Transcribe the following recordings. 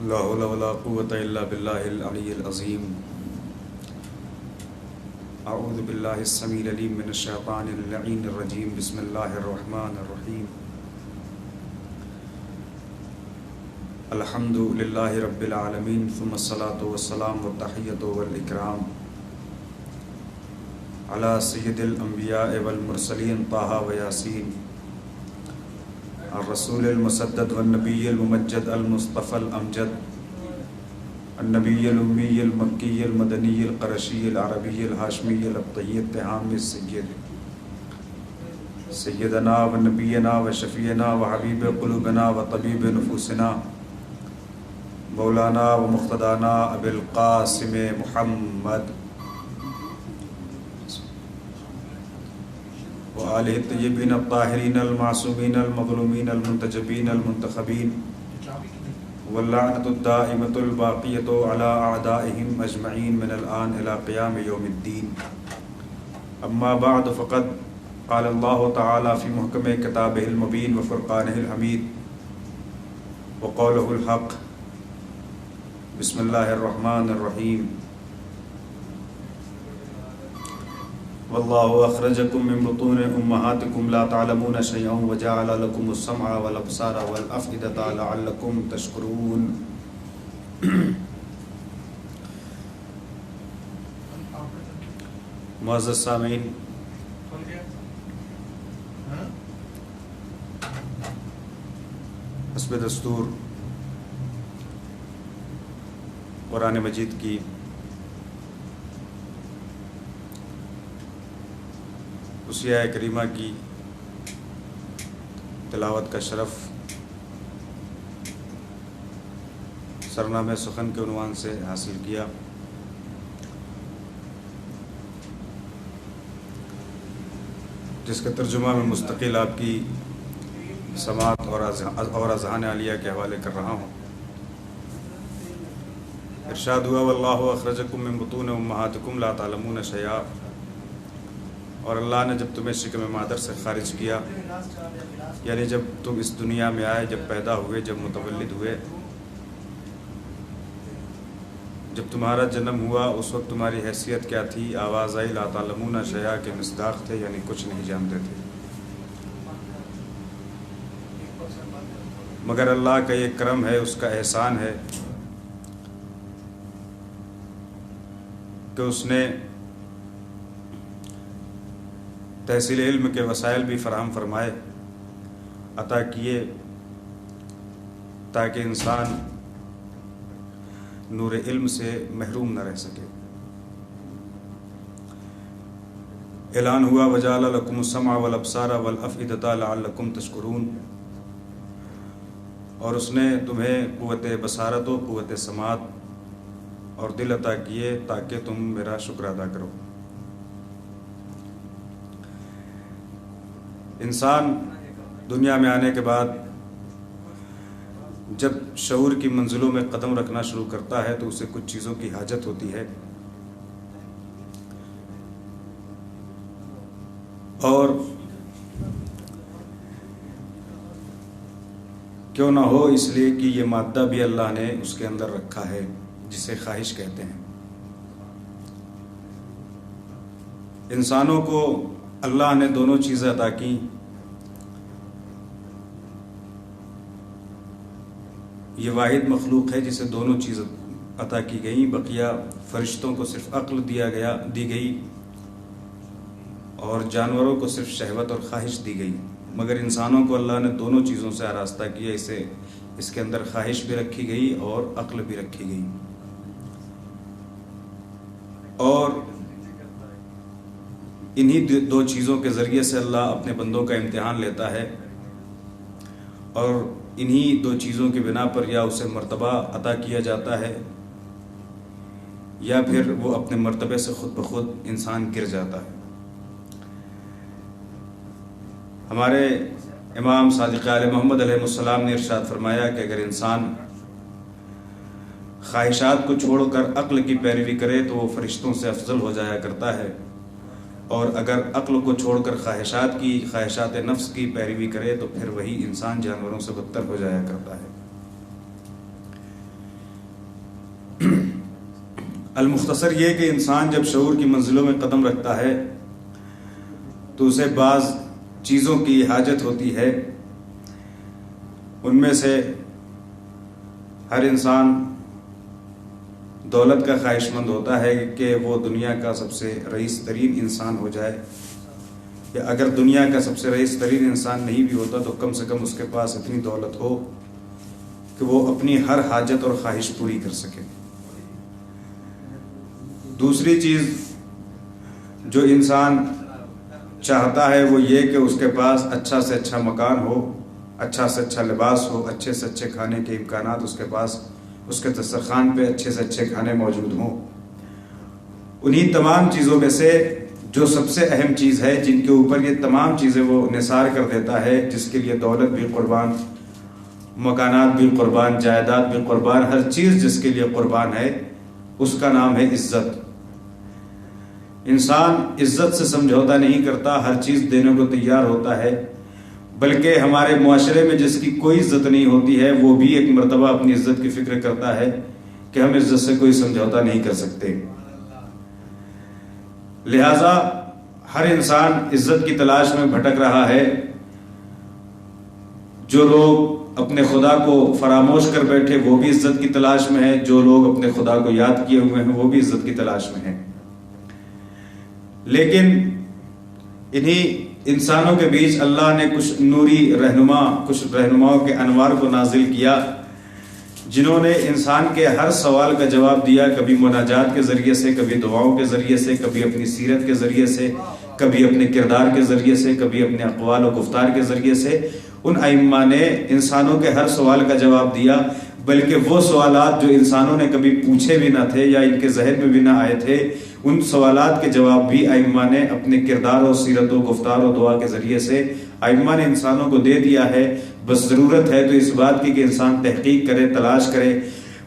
لا حول ولا قوة إلا بالله العلي العظيم. أعوذ بالله السميع العليم من الشيطان اللعين الرجيم. بسم الله الرحمن الرحيم. الحمد لله رب العالمين ثم الصلاة والسلام والتحية والإكرام على سيد الأنبياء والمرسلين طه وياسين الرسول المسدد والنبي الممجد المصطفى الأمجد النبي الأمي المكي المدني القرشي العربي الهاشمي الأبطي التهامي السيد سيدنا ونبينا وشفينا وحبيب قلوبنا وطبيب نفوسنا مولانا ومقتدانا أبي القاسم محمد وآله الطيبين الطاهرين المعصومين المظلومين المنتجبين المنتخبين واللعنة الدائمة الباقية على أعدائهم أجمعين من الآن إلى قيام يوم الدين. أما بعد فقد قال الله تعالى في محكم كتابه المبين وفرقانه الحميد وقوله الحق. بسم الله الرحمن الرحيم. والله أخرجكم من بطون أمهاتكم لا تعلمون شيئا وجعل لكم السمع والأبصار والأفئدة لعلكم تشكرون. معزز سامعین، حسب دستور قرآن مجید کی اسی آیہ کریمہ کی تلاوت کا شرف سرنامہ سخن کے عنوان سے حاصل کیا. جس کا ترجمہ میں مستقل آپ کی سماعت اور اذہان عالیہ کے حوالے کر رہا ہوں. ارشاد ہوا واللہ اخرجکم من بطون امہاتکم لا تعلمون شیئا، اور اللہ نے جب تمہیں شکم مادر سے خارج کیا، یعنی جب تم اس دنیا میں آئے، جب پیدا ہوئے، جب متولد ہوئے، جب تمہارا جنم ہوا، اس وقت تمہاری حیثیت کیا تھی؟ آواز آئی لا تعلمون شیئا کے مصداق تھے، یعنی کچھ نہیں جانتے تھے. مگر اللہ کا یہ کرم ہے، اس کا احسان ہے کہ اس نے تحصیل علم کے وسائل بھی فراہم فرمائے، عطا کیے، تاکہ انسان نور علم سے محروم نہ رہ سکے. اعلان ہوا وجعل لکم السمع والابصار والافئدۃ لعلکم تشکرون، اور اس نے تمہیں قوت بصارت و قوت سماعت اور دل عطا کیے تاکہ تم میرا شکر ادا کرو. انسان دنیا میں آنے کے بعد جب شعور کی منزلوں میں قدم رکھنا شروع کرتا ہے تو اسے کچھ چیزوں کی حاجت ہوتی ہے، اور کیوں نہ ہو اس لیے کہ یہ مادہ بھی اللہ نے اس کے اندر رکھا ہے جسے خواہش کہتے ہیں. انسانوں کو اللہ نے دونوں چیزیں عطا کی. یہ واحد مخلوق ہے جسے دونوں چیزیں عطا کی گئیں. بقیہ فرشتوں کو صرف عقل دی گئی اور جانوروں کو صرف شہوت اور خواہش دی گئی. مگر انسانوں کو اللہ نے دونوں چیزوں سے آراستہ کیا. اس کے اندر خواہش بھی رکھی گئی اور عقل بھی رکھی گئی. اور انہی دو چیزوں کے ذریعے سے اللہ اپنے بندوں کا امتحان لیتا ہے، اور انہی دو چیزوں کی بنا پر یا اسے مرتبہ عطا کیا جاتا ہے یا پھر وہ اپنے مرتبے سے خود بخود انسان گر جاتا ہے. ہمارے امام صادق آل محمد علیہ السلام نے ارشاد فرمایا کہ اگر انسان خواہشات کو چھوڑ کر عقل کی پیروی کرے تو وہ فرشتوں سے افضل ہو جایا کرتا ہے، اور اگر عقل کو چھوڑ کر خواہشات نفس کی پیروی کرے تو پھر وہی انسان جانوروں سے بدتر ہو جایا کرتا ہے. المختصر یہ کہ انسان جب شعور کی منزلوں میں قدم رکھتا ہے تو اسے بعض چیزوں کی حاجت ہوتی ہے. ان میں سے ہر انسان دولت کا خواہش مند ہوتا ہے کہ وہ دنیا کا سب سے رئیس ترین انسان ہو جائے، یا اگر دنیا کا سب سے رئیس ترین انسان نہیں بھی ہوتا تو کم سے کم اس کے پاس اتنی دولت ہو کہ وہ اپنی ہر حاجت اور خواہش پوری کر سکے. دوسری چیز جو انسان چاہتا ہے وہ یہ کہ اس کے پاس اچھا سے اچھا مکان ہو، اچھا سے اچھا لباس ہو، اچھے سے اچھے کھانے کے امکانات اس کے پاس، اس کے دسترخوان پہ اچھے سے اچھے کھانے موجود ہوں. انہی تمام چیزوں میں سے جو سب سے اہم چیز ہے، جن کے اوپر یہ تمام چیزیں وہ نثار کر دیتا ہے، جس کے لیے دولت بھی قربان، مکانات بھی قربان، جائیداد بھی قربان، ہر چیز جس کے لیے قربان ہے، اس کا نام ہے عزت. انسان عزت سے سمجھوتا نہیں کرتا، ہر چیز دینے کو تیار ہوتا ہے، بلکہ ہمارے معاشرے میں جس کی کوئی عزت نہیں ہوتی ہے وہ بھی ایک مرتبہ اپنی عزت کی فکر کرتا ہے کہ ہم عزت سے کوئی سمجھوتا نہیں کر سکتے. لہذا ہر انسان عزت کی تلاش میں بھٹک رہا ہے. جو لوگ اپنے خدا کو فراموش کر بیٹھے وہ بھی عزت کی تلاش میں ہیں، جو لوگ اپنے خدا کو یاد کیے ہوئے ہیں وہ بھی عزت کی تلاش میں ہیں. لیکن انہی انسانوں کے بیچ اللہ نے کچھ نوری کچھ رہنماؤں کے انوار کو نازل کیا، جنہوں نے انسان کے ہر سوال کا جواب دیا، کبھی مناجات کے ذریعے سے، کبھی دعاؤں کے ذریعے سے، کبھی اپنی سیرت کے ذریعے سے، کبھی اپنے کردار کے ذریعے سے، کبھی اپنے اقوال و گفتار کے ذریعے سے. ان ائمہ نے انسانوں کے ہر سوال کا جواب دیا، بلکہ وہ سوالات جو انسانوں نے کبھی پوچھے بھی نہ تھے یا ان کے ذہن میں بھی نہ آئے تھے، ان سوالات کے جواب بھی ائمہ نے اپنے کردار و سیرت و گفتار و دعا کے ذریعے سے ائمہ نے انسانوں کو دے دیا ہے. بس ضرورت ہے تو اس بات کی کہ انسان تحقیق کرے، تلاش کرے،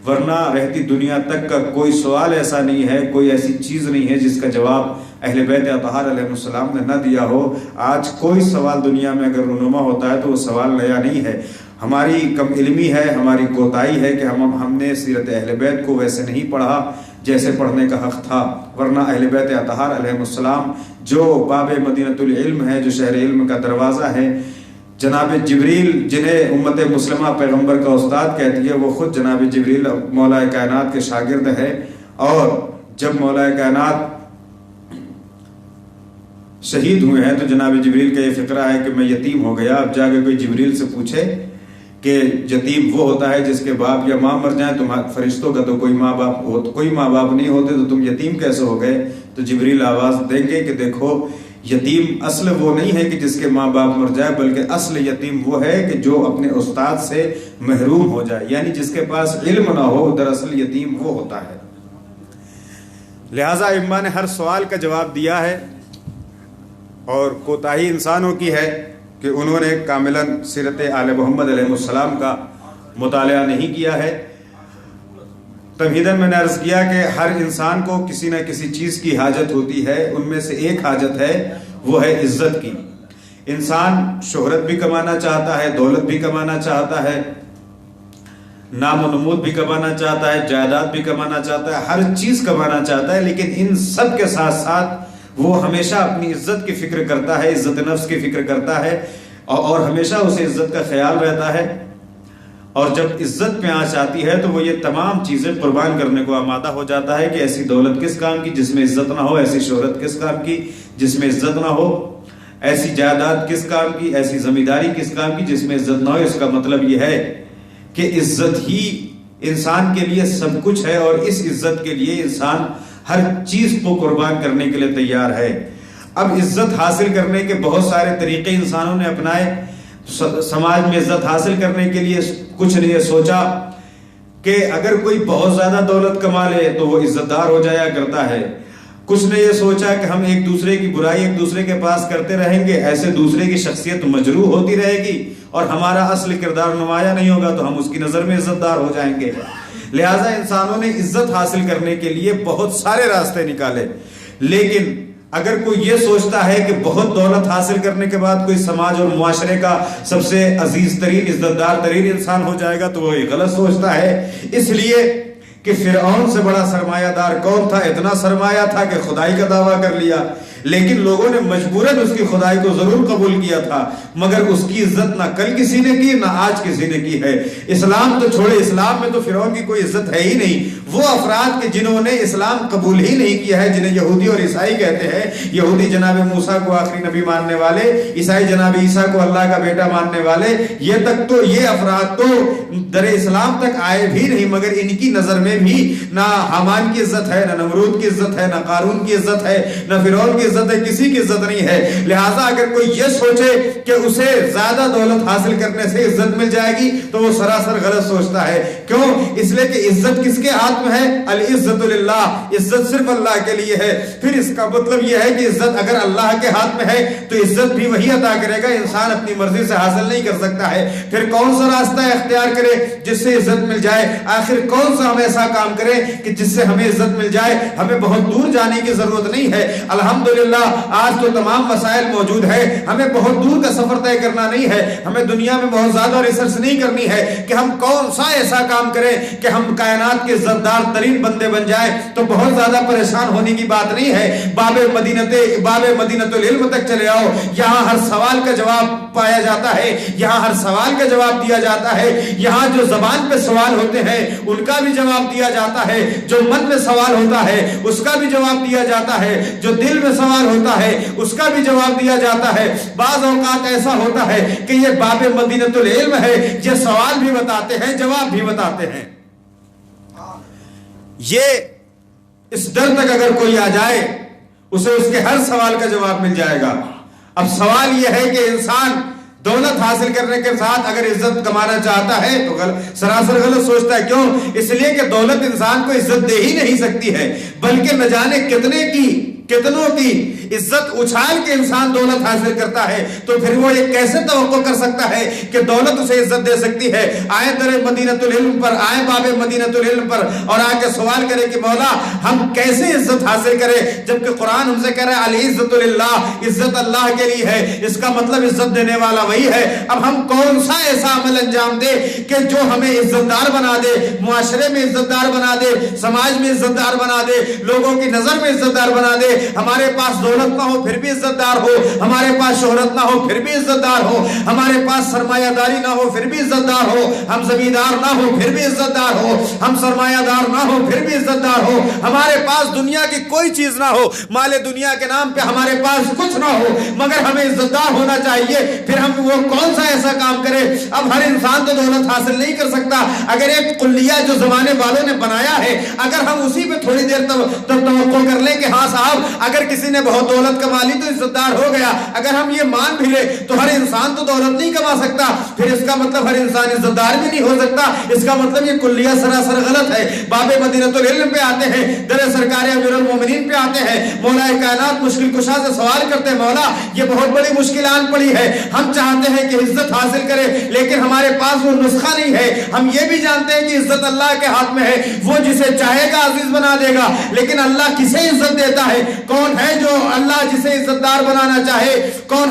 ورنہ رہتی دنیا تک کا کوئی سوال ایسا نہیں ہے، کوئی ایسی چیز نہیں ہے جس کا جواب اہل بیت اطہار علیہ السلام نے نہ دیا ہو. آج کوئی سوال دنیا میں اگر رونما ہوتا ہے تو وہ سوال نیا نہیں ہے. ہماری کم علمی ہے، ہماری کوتاہی ہے کہ ہم نے سیرت اہل بیت کو ویسے نہیں پڑھا جیسے پڑھنے کا حق تھا. ورنہ اہل بیت اطہار علیہ السلام جو باب مدینۃ العلم ہے، جو شہر علم کا دروازہ ہے، جناب جبریل جنہیں امت مسلمہ پیغمبر کا استاد کہتی ہے، وہ خود جناب جبریل مولا کائنات کے شاگرد ہے. اور جب مولا کائنات شہید ہوئے ہیں تو جناب جبریل کا یہ فقرہ ہے کہ میں یتیم ہو گیا. اب جا کے کوئی جبریل سے پوچھے کہ یتیم وہ ہوتا ہے جس کے باپ یا ماں مر جائیں، تم فرشتوں کا تو کوئی ماں باپ نہیں ہوتے، تو تم یتیم کیسے ہو گئے؟ تو جبریل آواز دیں گے کہ دیکھو، یتیم اصل وہ نہیں ہے کہ جس کے ماں باپ مر جائے، بلکہ اصل یتیم وہ ہے کہ جو اپنے استاد سے محروم ہو جائے، یعنی جس کے پاس علم نہ ہو. دراصل یتیم وہ ہوتا ہے. لہٰذا ائمہ نے ہر سوال کا جواب دیا ہے، اور کوتاہی انسانوں کی ہے کہ انہوں نے کاملاً سیرت آل محمد علیہ السلام کا مطالعہ نہیں کیا ہے. تمہیداً میں نے عرض کیا کہ ہر انسان کو کسی نہ کسی چیز کی حاجت ہوتی ہے. ان میں سے ایک حاجت ہے، وہ ہے عزت کی. انسان شہرت بھی کمانا چاہتا ہے، دولت بھی کمانا چاہتا ہے، نام و نمود بھی کمانا چاہتا ہے، جائیداد بھی کمانا چاہتا ہے، ہر چیز کمانا چاہتا ہے. لیکن ان سب کے ساتھ ساتھ وہ ہمیشہ اپنی عزت کی فکر کرتا ہے، عزت نفس کی فکر کرتا ہے، اور ہمیشہ اسے عزت کا خیال رہتا ہے. اور جب عزت پہ آنچ آتی ہے تو وہ یہ تمام چیزیں قربان کرنے کو آمادہ ہو جاتا ہے کہ ایسی دولت کس کام کی جس میں عزت نہ ہو، ایسی شہرت کس کام کی جس میں عزت نہ ہو، ایسی جائیداد کس کام کی، ایسی زمینداری کس کام کی جس میں عزت نہ ہو. اس کا مطلب یہ ہے کہ عزت ہی انسان کے لیے سب کچھ ہے، اور اس عزت کے لیے انسان ہر چیز کو قربان کرنے کے لیے تیار ہے. اب عزت حاصل کرنے کے بہت سارے طریقے انسانوں نے اپنائے. سماج میں عزت حاصل کرنے کے لیے کچھ نے یہ سوچا کہ اگر کوئی بہت زیادہ دولت کما لے تو وہ عزت دار ہو جایا کرتا ہے. کچھ نے یہ سوچا کہ ہم ایک دوسرے کی برائی ایک دوسرے کے پاس کرتے رہیں گے، ایسے دوسرے کی شخصیت مجروح ہوتی رہے گی اور ہمارا اصل کردار نمایاں نہیں ہوگا تو ہم اس کی نظر میں عزت دار ہو جائیں گے. لہٰذا انسانوں نے عزت حاصل کرنے کے لیے بہت سارے راستے نکالے. لیکن اگر کوئی یہ سوچتا ہے کہ بہت دولت حاصل کرنے کے بعد کوئی سماج اور معاشرے کا سب سے عزیز ترین عزت دار ترین انسان ہو جائے گا تو وہ غلط سوچتا ہے. اس لیے کہ فرعون سے بڑا سرمایہ دار کون تھا؟ اتنا سرمایہ تھا کہ خدائی کا دعویٰ کر لیا، لیکن لوگوں نے مجبوراً اس کی خدائی کو ضرور قبول کیا تھا، مگر اس کی عزت نہ کل کسی نے کی نہ آج کسی نے کی ہے۔ اسلام تو چھوڑے، اسلام میں تو فرعون کی کوئی عزت ہے ہی نہیں۔ وہ افراد کے جنہوں نے اسلام قبول ہی نہیں کیا ہے، جنہیں یہودی اور عیسائی کہتے ہیں، یہودی جناب موسیٰ کو آخری نبی ماننے والے، عیسائی جناب عیسیٰ کو اللہ کا بیٹا ماننے والے، یہ افراد تو در اسلام تک آئے بھی نہیں، مگر ان کی نظر میں بھی نہ حامان کی عزت ہے، نہ نمرود کی عزت ہے، نہ قارون کی عزت ہے، نہ فرعون کی عزت ہے، کسی کی عزت نہیں ہے۔ لہٰذا اگر کوئی یہ سوچے کہ اسے زیادہ دولت حاصل کرنے سے عزت مل جائے گی تو وہ سراسر غلط سوچتا ہے۔ کیوں؟ اس لیے کہ عزت کس کے ہاتھ میں ہے؟ العزت للہ، عزت صرف اللہ کے لیے ہے۔ پھر اس کا مطلب یہ ہے کہ عزت اگر اللہ کے ہاتھ میں ہے تو عزت بھی وہی عطا کرے گا، انسان اپنی مرضی سے حاصل نہیں کر سکتا ہے۔ پھر کون سا راستہ اختیار کرے جس سے عزت مل جائے؟ آخر کون سا ہم ایسا کام کریں کہ جس سے ہمیں عزت مل جائے؟ ہمیں بہت دور جانے کی ضرورت نہیں ہے، الحمدللہ آج تو تمام وسائل موجود ہے، ہمیں بہت دور کا سفر طے کرنا نہیں ہے، ہمیں دنیا میں بہت زیادہ ریسرچ نہیں کرنی ہے کہ ہم کون سا ایسا کام کریں کہ ہم کائنات کے عزتدار ترین بندے بن جائیں۔ تو بہت زیادہ پریشان ہونے کی بات نہیں ہے، باب مدینۃ العلم تک چلے آؤ، یہاں ہر سوال کا جواب پایا جاتا ہے، یہاں ہر سوال کا جواب دیا جاتا ہے، یہاں جو زبان پہ سوال ہوتے ہیں ان کا بھی جواب دیا جاتا ہے، جو من میں سوال ہوتا ہے اس کا بھی جواب دیا جاتا ہے، جو دل میں سوال ہوتا ہے اس کا بھی جواب دیا جاتا ہے۔ بعض اوقات ایسا ہوتا ہے کہ یہ باب مدینۃ العلم ہے، یہ سوال بھی بتاتے ہیں جواب بھی بتاتے ہیں۔ یہ اس ڈر تک اگر کوئی آ جائے اسے اس کے ہر سوال کا جواب مل جائے گا۔ اب سوال یہ ہے کہ انسان دولت حاصل کرنے کے ساتھ اگر عزت کمانا چاہتا ہے تو سراسر غلط سوچتا ہے۔ کیوں؟ اس لیے کہ دولت انسان کو عزت دے ہی نہیں سکتی ہے، بلکہ نہ جانے کتنوں کی عزت اچھال کے انسان دولت حاصل کرتا ہے، تو پھر وہ یہ کیسے توقع کر سکتا ہے کہ دولت اسے عزت دے سکتی ہے؟ آئے در مدینۃ العلم پر، آئے باب مدینۃ العلم پر اور آ کے سوال کرے کہ مولا ہم کیسے عزت حاصل کریں، جبکہ قرآن ہم سے کہہ رہا ہے العزت للہ، عزت اللہ کے لیے ہے۔ اس کا مطلب عزت دینے والا وہی ہے۔ اب ہم کون سا ایسا عمل انجام دے کہ جو ہمیں عزت دار بنا دے، معاشرے میں عزت دار بنا دے، سماج میں عزت دار بنا دے، لوگوں کی نظر میں عزت دار بنا دے؟ ہمارے پاس دولت نہ ہو پھر بھی عزت دار ہو، ہمارے پاس شہرت نہ ہو پھر بھی عزت دار ہو، ہمارے پاس سرمایہ داری نہ ہو پھر بھی عزت دار ہو، ہم زمیندار نہ ہو پھر بھی عزت دار ہو، ہم سرمایہ دار نہ ہو پھر بھی عزت دار ہو، ہمارے پاس دنیا کی کوئی چیز نہ ہو، مال دنیا کے نام پہ ہمارے پاس کچھ نہ ہو، مگر ہمیں عزت دار ہونا چاہیے۔ پھر ہم وہ کون سا ایسا کام کرے؟ اب ہر انسان تو دولت حاصل نہیں کر سکتا، اگر ایک کلیہ جو زمانے والوں نے بنایا ہے اگر ہم اسی پہ تھوڑی دیر توقع کر لیں کہ ہاں صاحب اگر کسی نے بہت دولت کما لی تو عزت دار ہو گیا، اگر ہم یہ مان بھی لے تو ہر انسان تو دولت نہیں کما سکتا، پھر اس کا مطلب ہر انسان عزت دار بھی نہیں ہو سکتا۔ اس کا مطلب یہ کلیہ سراسر غلط ہے۔ باب مدینۃ العلم پہ آتے ہیں، در سرکار امیر المومنین پہ آتے ہیں، مولا کائنات مشکل کشا سے سوال کرتے ہیں مولا یہ بہت بڑی مشکل آن پڑی ہے، ہم چاہتے ہیں کہ عزت حاصل کرے لیکن ہمارے پاس وہ نسخہ نہیں ہے، ہم یہ بھی جانتے ہیں کہ عزت اللہ کے ہاتھ میں ہے، وہ جسے چاہے گا عزیز بنا دے گا، لیکن اللہ کسے عزت دیتا ہے؟ کون ہے جو اللہ جسے عزت دار بنانا چاہے؟ کون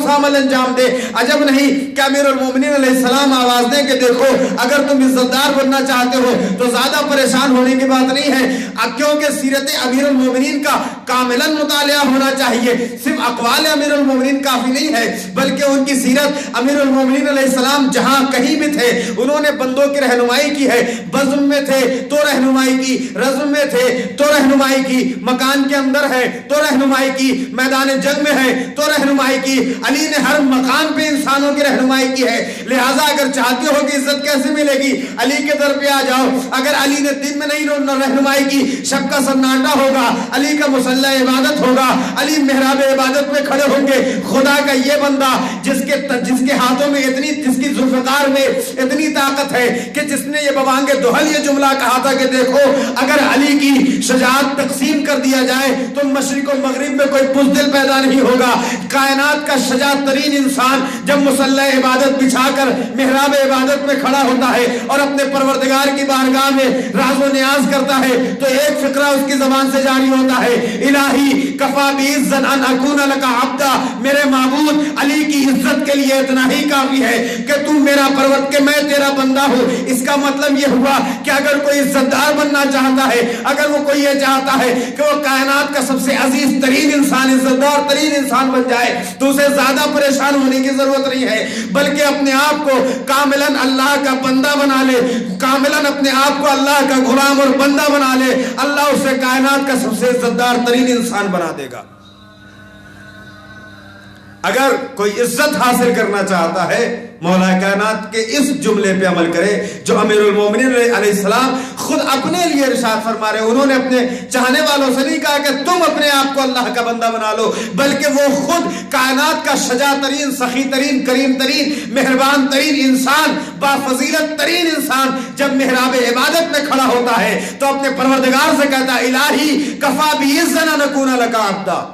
سا عمل انجام دے؟ عجب نہیں کہ امیر المومنین علیہ السلام آواز دیں کہ دیکھو اگر تم عزت دار بننا چاہتے ہو تو زیادہ پریشان ہونے کی بات نہیں ہے، کیونکہ سیرت امیر المومنین کا کاملاً مطالعہ ہونا چاہیے، صرف اقوال امیر المومنین کافی نہیں ہے بلکہ ان کی سیرت امیر المومنین علیہ السلام جہاں کہیں بھی تھے انہوں نے بندوں کی رہنمائی کی ہے، بزم میں تھے تو رہنمائی کی، رزم میں تھے تو رہنمائی کی، مکان کے اندر ہے تو رہنمائی کی، میدان جنگ میں ہے تو رہنمائی کی، علی نے ہر مقام پہ انسانوں کی رہنمائی کی ہے۔ لہٰذا اگر چاہتے ہو کہ عزت کیسے ملے گی علی کے در پہ آ جاؤ، اگر علی نے دن میں نہیں رہنمائی کی شب کا سناٹا ہوگا، علی کا مصلی عبادت ہوگا، علی محراب عبادت میں کھڑے ہوں گے، خدا کا یہ بندہ جس کے ہاتھوں میں جس کی ذوالفقار میں اتنی طاقت ہے کہ جس نے یہ بوانگ دہل یہ جملہ کہا تھا کہ دیکھو اگر علی کی شجاعت تقسیم کر دیا دیا جائے تو مشرق و مغرب میں کوئی بزدل پیدا نہیں ہوگا. کائنات کا شجاع ترین انسان جب مصلی عبادت بچھا کر محراب عبادت میں کھڑا ہوتا ہے اور اپنے پروردگار کی بارگاہ میں راز و نیاز کرتا ہے تو ایک فقرہ اس کی زبان سے جاری ہوتا ہے, الہی کفا بعزت ان اکون لک عبدا, میرے معبود علی کی عزت کے لیے اتنا ہی کافی ہے کہ تم میرا پرورد کہ میں تیرا بندہ ہوں. اس کا مطلب یہ ہوا کہ اگر کوئی عزت دار بننا چاہتا ہے, اگر وہ کوئی یہ چاہتا ہے کہ وہ کائنات کا سب سے عزیز ترین انسان, عزت دار ترین انسان بن جائے, تو اسے زیادہ پریشان ہونے کی ضرورت نہیں ہے, بلکہ اپنے آپ کو کاملاً اللہ کا بندہ بنا لے, کاملاً اپنے آپ کو اللہ کا غلام اور بندہ بنا لے. اللہ اسے کائنات کا سب سے عزت دار ترین انسان بنا دے گا. اگر کوئی عزت حاصل کرنا چاہتا ہے مولا کائنات کے اس جملے پہ عمل کرے جو امیر المومنین علیہ السلام خود اپنے لیے ارشاد فرما رہے. انہوں نے اپنے چاہنے والوں سے نہیں کہا کہ تم اپنے آپ کو اللہ کا بندہ بنا لو, بلکہ وہ خود کائنات کا شجاع ترین, سخی ترین, کریم ترین, مہربان ترین انسان, بافضیلت ترین انسان جب محراب عبادت میں کھڑا ہوتا ہے تو اپنے پروردگار سے کہتا ہے الہی کفا بعزت ان اکون لک عبدا,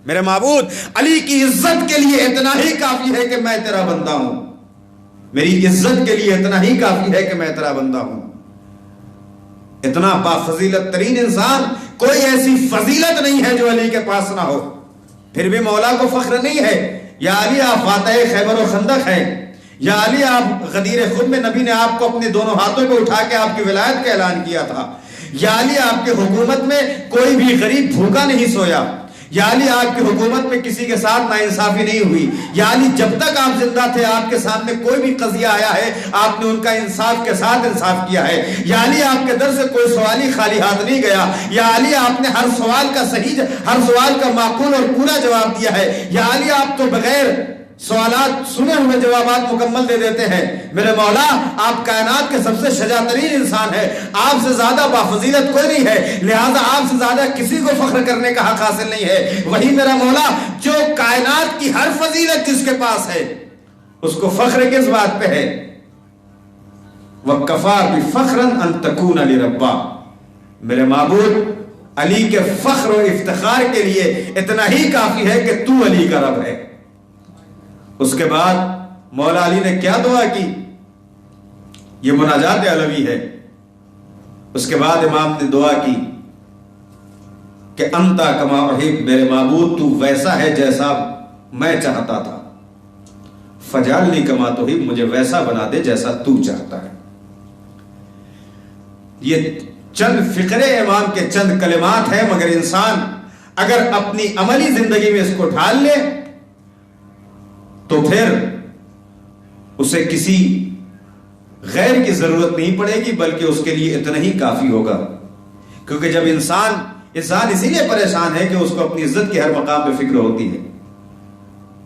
میرے معبود علی کی عزت کے لیے اتنا ہی کافی ہے کہ میں تیرا بندہ ہوں, میری عزت کے لیے اتنا ہی کافی ہے کہ میں تیرا بندہ ہوں. اتنا بافضیلت ترین انسان, کوئی ایسی فضیلت نہیں ہے جو علی کے پاس نہ ہو. پھر بھی مولا کو فخر نہیں ہے, یا علی آپ فاتح خیبر و خندق ہیں, یا علی آپ غدیر خود میں نبی نے آپ کو اپنے دونوں ہاتھوں پہ اٹھا کے آپ کی ولایت کا اعلان کیا تھا, یا علی آپ کی حکومت میں کوئی بھی غریب بھوکا نہیں سویا, یا علی آپ کی حکومت میں کسی کے ساتھ ناانصافی نہیں ہوئی, یا علی جب تک آپ زندہ تھے آپ کے سامنے کوئی بھی قضیہ آیا ہے آپ نے ان کا انصاف کے ساتھ انصاف کیا ہے, یا علی آپ کے در سے کوئی سوالی خالی ہاتھ نہیں گیا, یا علی آپ نے ہر سوال کا صحیح, ہر سوال کا معقول اور پورا جواب دیا ہے, یا علی آپ تو بغیر سوالات سنے ہوئے جوابات مکمل دے دیتے ہیں. میرے مولا آپ کائنات کے سب سے شجاع ترین انسان ہیں, آپ سے زیادہ بافضیلت کوئی نہیں ہے, لہذا آپ سے زیادہ کسی کو فخر کرنے کا حق حاصل نہیں ہے. وہی میرا مولا جو کائنات کی ہر فضیلت جس کے پاس ہے اس کو فخر کس بات پہ ہے, وَكَفَى بِفَخْرًا أَن تَكُونَ لِرَبَّا, میرے معبود علی کے فخر و افتخار کے لیے اتنا ہی کافی ہے کہ تو علی کا رب ہے. اس کے بعد مولا علی نے کیا دعا کی, یہ مناجات علوی ہے. اس کے بعد امام نے دعا کی کہ انتا کما احب, میرے معبود تو ویسا ہے جیسا میں چاہتا تھا, فجعلنی کما تحب, مجھے ویسا بنا دے جیسا تو چاہتا ہے. یہ چند فقرے امام کے چند کلمات ہیں, مگر انسان اگر اپنی عملی زندگی میں اس کو ڈھال لے تو پھر اسے کسی غیر کی ضرورت نہیں پڑے گی, بلکہ اس کے لیے اتنا ہی کافی ہوگا. کیونکہ جب انسان اسی لیے پریشان ہے کہ اس کو اپنی عزت کے ہر مقام پہ فکر ہوتی ہے,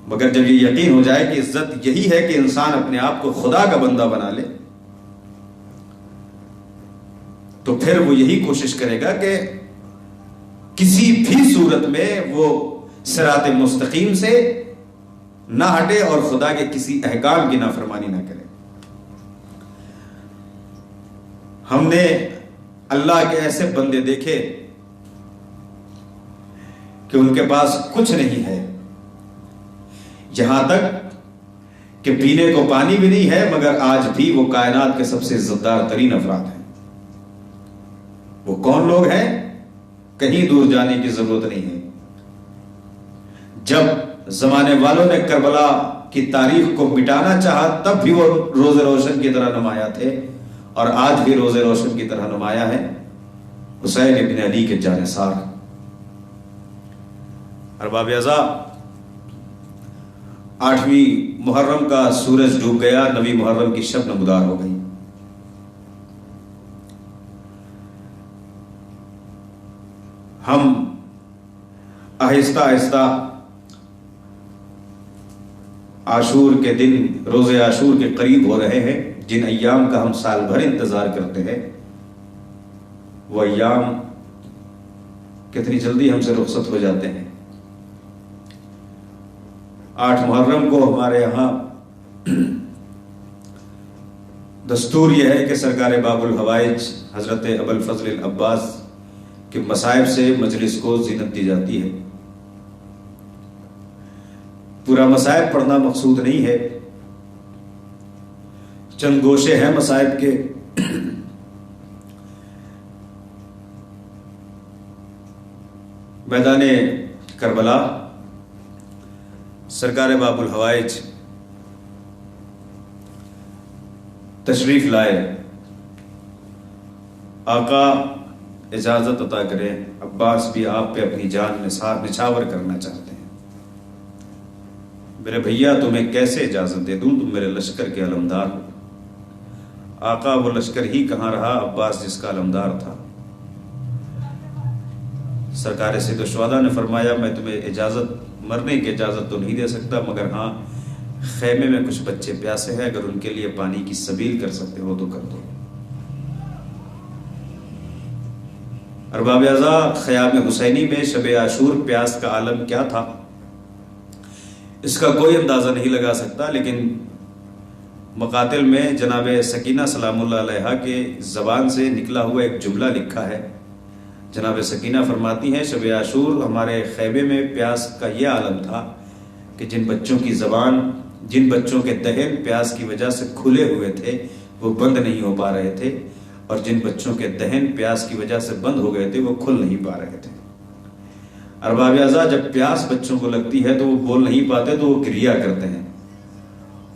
مگر جب یہ یقین ہو جائے کہ عزت یہی ہے کہ انسان اپنے آپ کو خدا کا بندہ بنا لے, تو پھر وہ یہی کوشش کرے گا کہ کسی بھی صورت میں وہ صراط مستقیم سے نہ ہٹے اور خدا کے کسی احکام کی نافرمانی نہ کرے. ہم نے اللہ کے ایسے بندے دیکھے کہ ان کے پاس کچھ نہیں ہے, یہاں تک کہ پینے کو پانی بھی نہیں ہے, مگر آج بھی وہ کائنات کے سب سے عزت دار ترین افراد ہیں. وہ کون لوگ ہیں, کہیں دور جانے کی ضرورت نہیں ہے. جب زمانے والوں نے کربلا کی تاریخ کو مٹانا چاہا تب بھی وہ روز روشن کی طرح نمایاں تھے, اور آج بھی روز روشن کی طرح نمایاں ہیں. حسین ابن علی کے جانثار. ارباب اعضاء, 8ویں محرم کا سورج ڈوب گیا, 9ویں محرم کی شب نمودار ہو گئی. ہم آہستہ آہستہ عاشور کے دن, روز عاشور کے قریب ہو رہے ہیں. جن ایام کا ہم سال بھر انتظار کرتے ہیں وہ ایام کتنی جلدی ہم سے رخصت ہو جاتے ہیں. 8 محرم کو ہمارے یہاں دستور یہ ہے کہ سرکار باب الحوائج حضرت ابوالفضل العباس کہ مصائب سے مجلس کو زینت دی جاتی ہے. پورا مصائب پڑھنا مقصود نہیں ہے، چند گوشے ہیں مصائب کے. میدان کربلا سرکار باب الحوائج تشریف لائے. آقا اجازت عطا کریں، عباس بھی آپ پہ اپنی جان نچھاور کرنا چاہتے ہیں. میرے بھیا تمہیں کیسے اجازت دے دوں، تم میرے لشکر کے علمدار ہو. آقا وہ لشکر ہی کہاں رہا، عباس جس کا علمدار تھا. سرکار سید الشہداء نے فرمایا میں تمہیں اجازت، مرنے کی اجازت تو نہیں دے سکتا، مگر ہاں خیمے میں کچھ بچے پیاسے ہیں، اگر ان کے لیے پانی کی سبیل کر سکتے ہو تو کر دو. ارباب اعضاء خیام حسینی میں شب عاشور پیاس کا عالم کیا تھا اس کا کوئی اندازہ نہیں لگا سکتا، لیکن مقاتل میں جناب سکینہ سلام اللہ علیہا کے زبان سے نکلا ہوا ایک جملہ لکھا ہے. جناب سکینہ فرماتی ہیں شب عاشور ہمارے خیمے میں پیاس کا یہ عالم تھا کہ جن بچوں کی زبان، جن بچوں کے دہن پیاس کی وجہ سے کھلے ہوئے تھے وہ بند نہیں ہو پا رہے تھے، اور جن بچوں کے دہن پیاس کی وجہ سے بند ہو گئے تھے وہ کھل نہیں پا رہے تھے. ارباب اعضاء جب پیاس بچوں کو لگتی ہے تو وہ بول نہیں پاتے تو وہ گریا کرتے ہیں.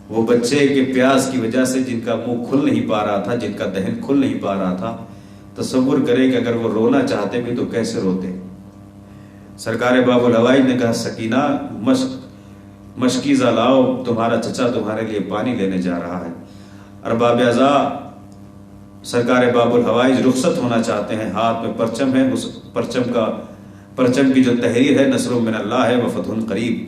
وہ بچے کے پیاس کی وجہ سے جن کا منہ کھل نہیں پا رہا تھا، جن کا دہن کھل نہیں پا رہا تھا، تصور کرے کہ اگر وہ رونا چاہتے بھی تو کیسے روتے. سرکار باب الحوائج نے کہا سکینہ مشکیزہ لاؤ، تمہارا چچا تمہارے لیے پانی لینے جا رہا ہے. ارباب اعضاء سرکار باب الحوائج رخصت ہونا چاہتے ہیں، ہاتھ میں پرچم ہے، اس پرچم کی جو تحریر ہے نصر من اللہ ہے وفتح قریب.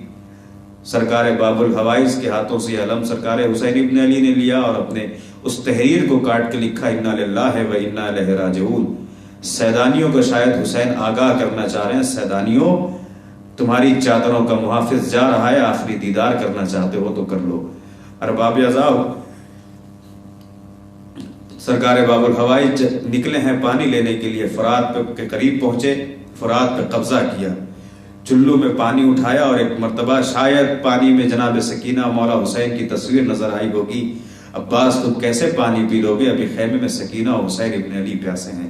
سرکار باب الحوائج کے ہاتھوں سے علم سرکار حسین ابن علی نے لیا اور اپنے اس تحریر کو کاٹ کے لکھا انا للہ و انا الیہ راجعون. سیدانیوں کو شاید حسین آگاہ کرنا چاہ رہے ہیں، سیدانیوں تمہاری چادروں کا محافظ جا رہا ہے، آخری دیدار کرنا چاہتے ہو تو کر لو. ارباب اعضاء سرکار باب الحوائج نکلے ہیں پانی لینے کے لیے، فرات کے قریب پہنچے، فرات پہ قبضہ کیا، چلو میں پانی اٹھایا اور ایک مرتبہ شاید پانی میں جناب سکینہ مولا حسین کی تصویر نظر آئی ہوگی. عباس تم کیسے پانی پی لو گے، ابھی خیمے میں سکینہ اور حسین ابن علی پیاسے ہیں.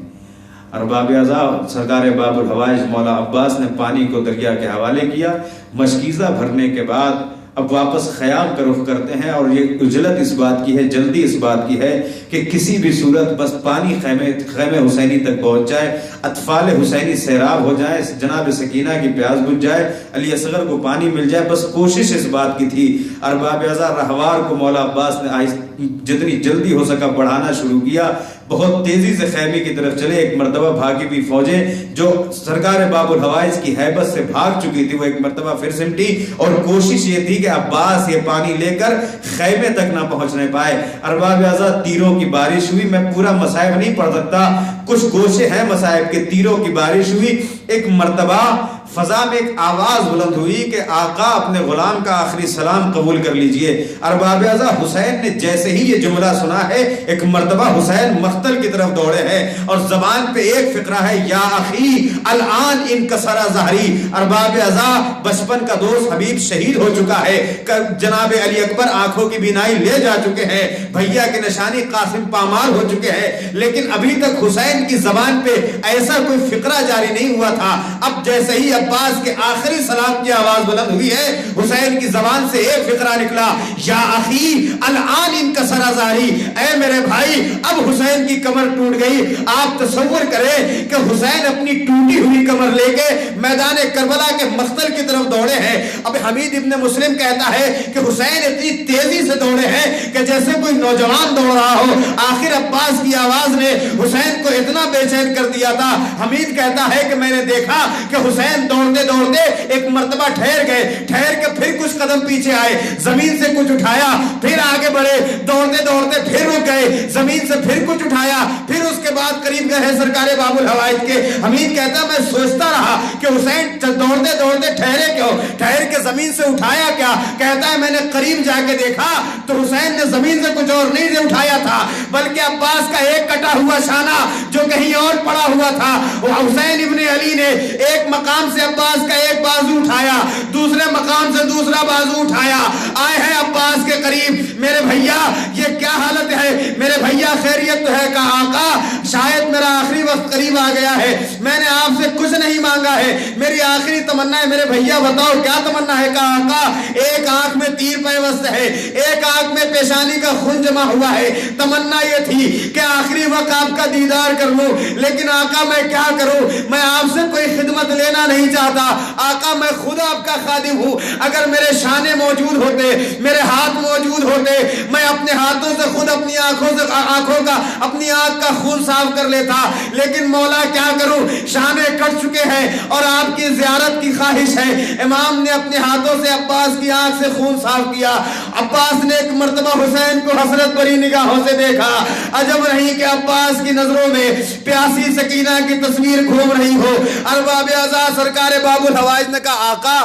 ارباب اعضاء سرکار باب الحوائج مولا عباس نے پانی کو دریا کے حوالے کیا. مشکیزہ بھرنے کے بعد اب واپس خیام کا رخ کرتے ہیں، اور یہ عجلت اس بات کی ہے، جلدی اس بات کی ہے کہ کسی بھی صورت بس پانی خیمے حسینی تک پہنچ جائے، اطفال حسینی سیراب ہو جائے، جناب سکینہ کی پیاس بجھ جائے، علی اصغر کو پانی مل جائے، بس کوشش اس بات کی تھی. ارباب اعضاء رہوار کو مولا عباس نے جتنی جلدی ہو سکا بڑھانا شروع کیا، بہت تیزی سے خیمے کی طرف چلے. ایک مرتبہ بھاگی ہوئی فوجیں جو سرکار باب الحوائج کی ہیبت سے بھاگ چکی تھی وہ ایک مرتبہ پھر سمٹی، اور کوشش یہ تھی کہ عباس یہ پانی لے کر خیمے تک نہ پہنچنے پائے. ارباب اعضاء تیروں کی بارش ہوئی، میں پورا مصائب نہیں پڑھ سکتا، کچھ گوشے ہیں مصائب کے. تیروں کی بارش ہوئی، ایک مرتبہ فضا میں ایک آواز بلند ہوئی کہ آقا اپنے غلام کا آخری سلام قبول کر لیجئے. ارباب اعضاء حسین نے جیسے ہی یہ جملہ سنا ہے، ایک مرتبہ حسین مقتل کی طرف دوڑے ہیں اور زبان پہ ایک فقرہ ہے یا اخی الان انکسر ظہری. ارباب اعضاء بچپن کا دوست حبیب شہید ہو چکا ہے، جناب علی اکبر آنکھوں کی بینائی لے جا چکے ہیں، بھیا کے نشانی قاسم پامال ہو چکے ہیں، لیکن ابھی تک حسین کی زبان پہ ایسا کوئی فقرہ جاری نہیں ہوا تھا. اب جیسے ہی عباس کے آخری سلام کی آواز بلند ہوئی ہے، حسین کی زبان سے ایک فقرہ نکلا یا اخی الان انکسر ظہری. اے میرے بھائی اب حسین کی کمر ٹوٹ گئی. آپ تصور کریں کہ حسین اپنی ٹوٹی ہوئی کمر لے کے میدان کربلا کے مقتل کی طرف دوڑے ہیں. اب حمید ابن مسلم کہتا ہے کہ حسین اتنی تیزی سے دوڑے ہیں کہ جیسے کوئی نوجوان دوڑ رہا ہو. آخر عباس کی آواز نے حسین کو اتنا بے چین کر دیا تھا. حمید کہتا ہے کہ میں نے دیکھا کہ حسین دوڑتے دوڑتے ایک مرتبہ ٹھہر گئے، ٹھہر کے پھر کچھ قدم پیچھے آئے، زمین سے کچھ اٹھایا، پھر آگے بڑھے، دوڑتے دوڑتے پھر رک گئے، زمین سے پھر کچھ اٹھایا، پھر اس کے کے بعد قریب گئے ہیں سرکار باب الحوائج کے. حمید کہتا ہے میں سوچتا رہا کہ حسین دوڑتے دوڑتے ٹھہرے کیوں, ٹھہر کے زمین سے اٹھایا کیا؟ کہتا ہے میں نے قریب جا کے دیکھا تو حسین نے زمین سے کچھ اور نہیں اٹھایا تھا بلکہ عباس کا ایک کٹا ہوا شانہ جو کہیں اور پڑا ہوا تھا. حسین ابن علی نے ایک مقام سے عباس کا ایک بازو اٹھایا, دوسرے مقام سے دوسرا بازو اٹھایا. آئے ہیں عباس کے قریب, میرے بھیا یہ کیا حالت ہے؟ میرے بھیا خیریت تو ہے؟ کہا آقا شاید میرا آخری وقت قریب آ گیا ہے, میں نے آپ سے کچھ نہیں مانگا ہے, میری آخری تمنا ہے. میرے بھیا بتاؤ کیا تمنا ہے؟ کہا آقا ایک آنکھ میں تیر پیوست ہے, ایک آنکھ میں پیشانی کا خون جمع ہوا ہے, تمنا یہ تھی کہ آخری وقت آپ کا دیدار کر لوں, لیکن آقا میں کیا کروں, میں آپ سے کوئی خدمت لینا نہیں چاہتا. آقا میں خود آپ کا خادم ہوں, اگر میرے شانے موجود ہوتے, میرے ہاتھ موجود ہوتے, میں اپنے ہاتھوں سے خود اپنی آنکھوں کا اپنی آنکھ کا خون صاف کر لیتا, لیکن مولا کیا کروں, شانے کٹ چکے ہیں اور آپ کی زیارت کی خواہش ہے. امام نے اپنے ہاتھوں سے عباس کی آنکھ سے خون صاف کیا. عباس نے ایک مرتبہ حسین کو حسرت بھری نگاہوں سے دیکھا. عجب نہیں کہ عباس کی نظروں میں پیاسی سکینہ کی تصویر گھوم رہی ہو. ارباب اعزاز سرکار باب الحوائج نے کہا آقا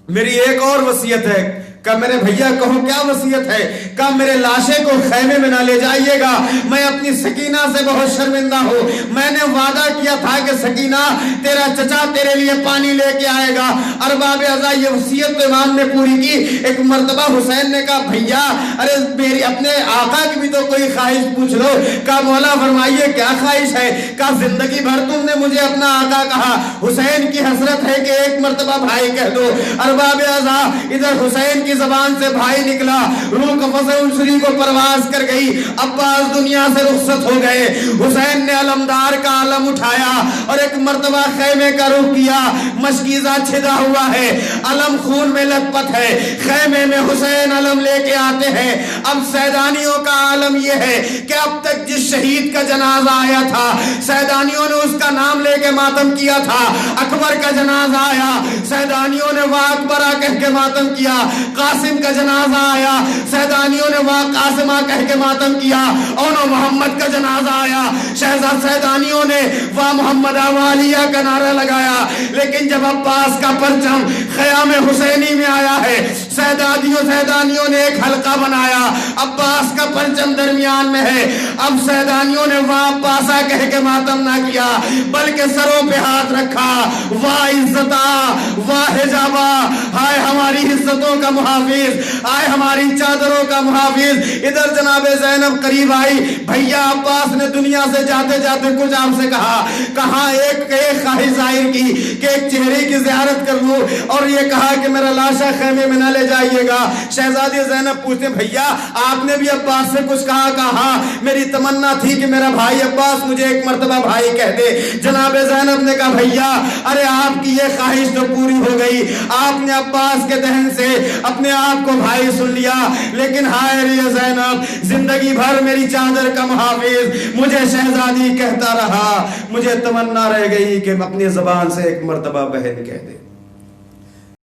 میری ایک اور وصیت ہے. کہا میرے بھیا کہو کیا وصیت ہے؟ کہا میرے لاشے کو خیمے میں نہ لے جائیے گا, میں اپنی سکینہ سے بہت شرمندہ ہوں. میں نے وعدہ کیا تھا کہ سکینہ تیرا چچا تیرے لیے پانی لے کے آئے گا. ارباب اعزا یہ وصیت تو امام نے پوری کی. ایک مرتبہ حسین نے کہا بھیا ارے میری اپنے آقا کی بھی تو کوئی خواہش پوچھ لو. کہا مولا فرمائیے کیا خواہش ہے؟ کہا زندگی بھر تم نے مجھے اپنا آقا کہا, حسین کی حسرت ہے کہ ایک مرتبہ بھائی کہہ دو. ارباب اعزا ادھر حسین کی زبان سے بھائی نکلا, روح قفص انشری کو پرواز کر گئی. عباس دنیا سے رخصت ہو گئے. حسین نے علمدار کا علم اٹھایا اور ایک مرتبہ خیمے کا رخ کیا. مشکیزہ چھدا ہوا ہے, علم خون میں لت پت ہے. خیمے میں حسین علم لے کے آتے ہیں. اب سیدانیوں کا عالم یہ ہے کہ اب تک جس شہید کا جنازہ آیا تھا سیدانیوں نے اس کا نام لے کے ماتم کیا تھا. اکبر کا جنازہ آیا سیدانیوں نے واہ اکبرہ کہہ کے ماتم کیا. قاسم کا جنازہ آیا سیدانیوں نے واہ قاسمہ کہہ کے ماتم کیا. اونو محمد کا جنازہ آیا شہزاد سیدانیوں نے واہ محمد والیہ کا نعرہ لگایا. لیکن جب عباس کا پرچم خیام حسینی میں آیا ہے سیدانیوں نے ایک حلقہ بنایا, عباس کا پرچم درمیان میں ہے. اب سیدانیوں نے واہ عباسہ کہہ کے ماتم نہ کیا بلکہ سروں پہ ہاتھ رکھا. واہ عزتا واہ حجابہ, ہائے ہماری عزتوں کا محافظ, آئے ہماری چادروں کا محافظ. ادھر جناب زینب قریب آئی. بھیا عباس نے دنیا سے جاتے جاتے کچھ آپ سے کہا ایک خواہش ظاہر کی کہ ایک چہرے کی زیارت کر لوں, اور یہ کہا کہ میرا لاشا خیمے میں نہ لے جائیے گا. شہزادی زینب پوچھتے بھیا آپ نے بھی عباس سے کچھ کہا؟ ہاں میری تمنا تھی کہ میرا بھائی عباس مجھے ایک مرتبہ بھائی کہہ دے. جناب زینب نے کہا بھیا ارے آپ کی یہ خواہش تو پوری ہو گئی, آپ نے عباس کے دہن سے اپنے آپ کو بھائی سن لیا. لیکن ہائے رے زینب زندگی بھر میری چادر کا محافظ مجھے شہزادی کہتا رہا, مجھے تمنا رہ گئی کہ اپنی زبان سے ایک مرتبہ بہن کہہ دے.